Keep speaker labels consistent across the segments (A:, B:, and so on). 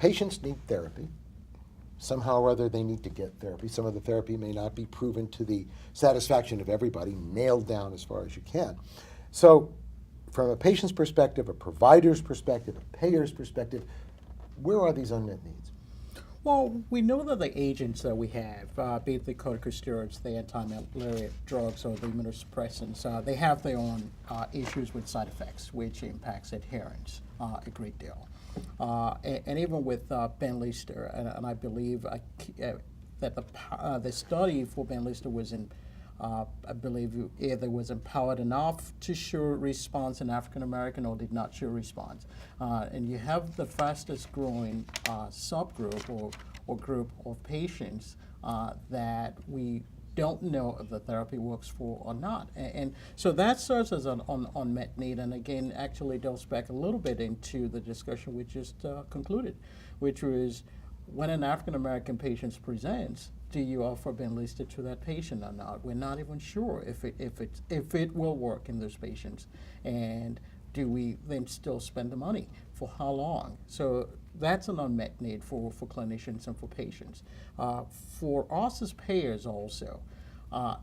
A: patients need therapy. Somehow or other they need to get therapy. Some of the therapy may not be proven to the satisfaction of everybody, nailed down as far as you can. So from a patient's perspective, a provider's perspective, a payer's perspective, where are these unmet needs?
B: Well, we know that the agents that we have, be it the corticosteroids, the anti-malaria drugs, or the immunosuppressants, they have their own issues with side effects, which impacts adherence a great deal. And even with Benlysta, and I believe that the study for Benlysta was in, I believe either was empowered enough to show response in African American or did not show response. And you have the fastest growing subgroup or group of patients that we don't know if the therapy works for or not. And so that serves as an unmet need, and again, actually delves back a little bit into the discussion we just concluded, which was when an African American patient presents, do you offer Benlysta to that patient or not? We're not even sure if it will work in those patients, and do we then still spend the money? For how long? So that's an unmet need for clinicians and for patients. For us as payers also,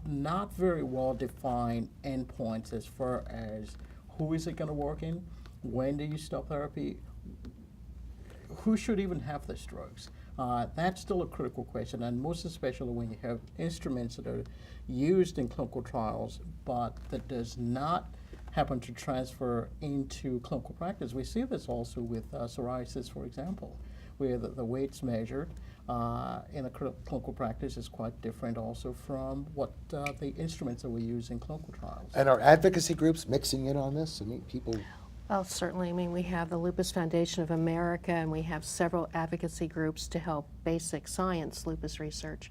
B: not very well defined endpoints as far as who is it going to work in, when do you stop therapy, who should even have these drugs. That's still a critical question, and most especially when you have instruments that are used in clinical trials, but that does not happen to transfer into clinical practice. We see this also with psoriasis, for example, where the weights measured in a clinical practice is quite different also from what the instruments that we use in clinical trials.
A: And are advocacy groups mixing in on this? I mean, people...
C: Well, certainly. I mean, we have the Lupus Foundation of America, and we have several advocacy groups to help basic science lupus research.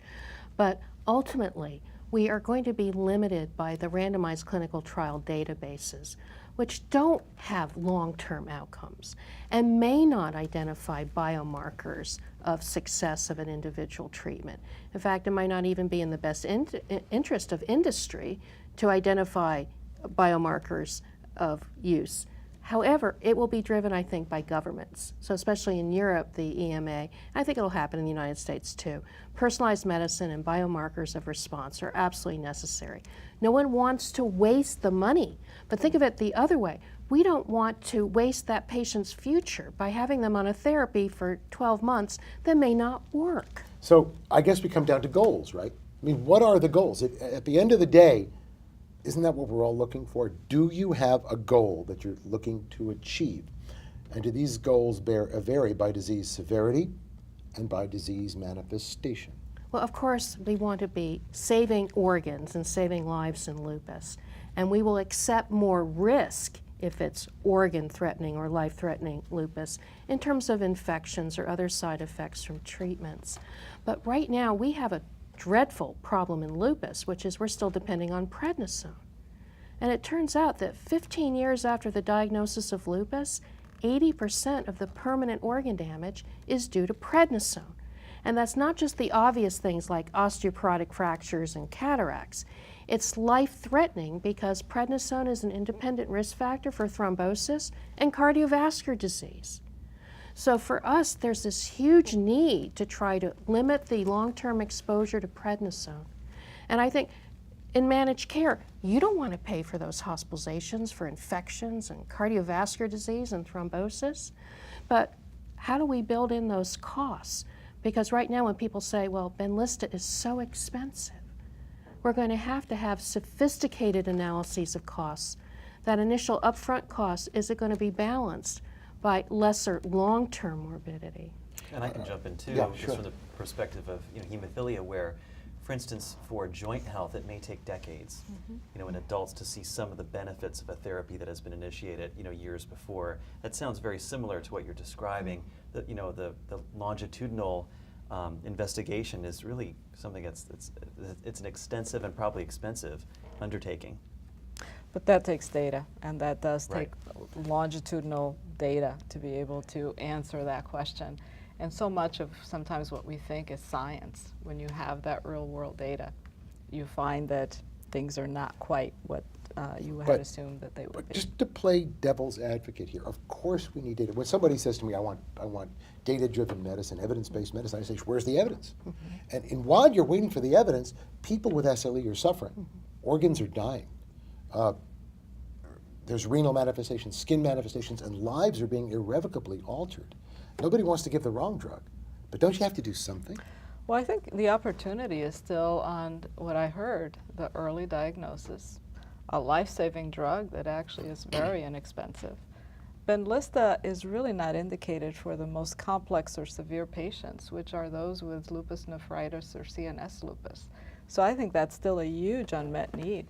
C: But ultimately, we are going to be limited by the randomized clinical trial databases, which don't have long-term outcomes and may not identify biomarkers of success of an individual treatment. In fact, it might not even be in the best interest of industry to identify biomarkers of use. However, it will be driven, I think, by governments. So especially in Europe, the EMA, I think it'll happen in the United States too. Personalized medicine and biomarkers of response are absolutely necessary. No one wants to waste the money, but think of it the other way. We don't want to waste that patient's future by having them on a therapy for 12 months that may not work.
A: So I guess we come down to goals, right? I mean, what are the goals? At the end of the day, isn't that what we're all looking for? Do you have a goal that you're looking to achieve? And do these goals vary by disease severity and by disease manifestation?
C: Well, of course, we want to be saving organs and saving lives in lupus. And we will accept more risk if it's organ-threatening or life-threatening lupus in terms of infections or other side effects from treatments. But right now, we have a dreadful problem in lupus, which is we're still depending on prednisone. And it turns out that 15 years after the diagnosis of lupus, 80% of the permanent organ damage is due to prednisone. And that's not just the obvious things like osteoporotic fractures and cataracts. It's life-threatening because prednisone is an independent risk factor for thrombosis and cardiovascular disease. So for us, there's this huge need to try to limit the long-term exposure to prednisone. And I think in managed care, you don't want to pay for those hospitalizations for infections and cardiovascular disease and thrombosis. But how do we build in those costs? Because right now when people say, well, Benlysta is so expensive, we're going to have sophisticated analyses of costs. That initial upfront cost, is it going to be balanced by lesser long-term morbidity?
D: And I can jump in too,
A: yeah,
D: just
A: sure.
D: from the perspective of hemophilia, where, for instance, for joint health, it may take decades, in adults to see some of the benefits of a therapy that has been initiated, years before. That sounds very similar to what you're describing. The longitudinal investigation is really something it's an extensive and probably expensive undertaking.
E: But that takes data, and that does take
D: Right.
E: longitudinal data to be able to answer that question. And so much of sometimes what we think is science, when you have that real world data, you find that things are not quite what you had
A: But-
E: assumed that they would
A: But
E: be.
A: just to play devil's advocate here, of course we need data. When somebody says to me, I want data-driven medicine, evidence-based medicine, I say, where's the evidence? And while you're waiting for the evidence, people with SLE are suffering. Organs are dying. There's renal manifestations, skin manifestations, and lives are being irrevocably altered. Nobody wants to give the wrong drug, but don't you have to do something?
E: Well, I think the opportunity is still on what I heard, the early diagnosis, a life-saving drug that actually is very inexpensive. Benlysta is really not indicated for the most complex or severe patients, which are those with lupus nephritis or CNS lupus. So I think that's still a huge unmet need.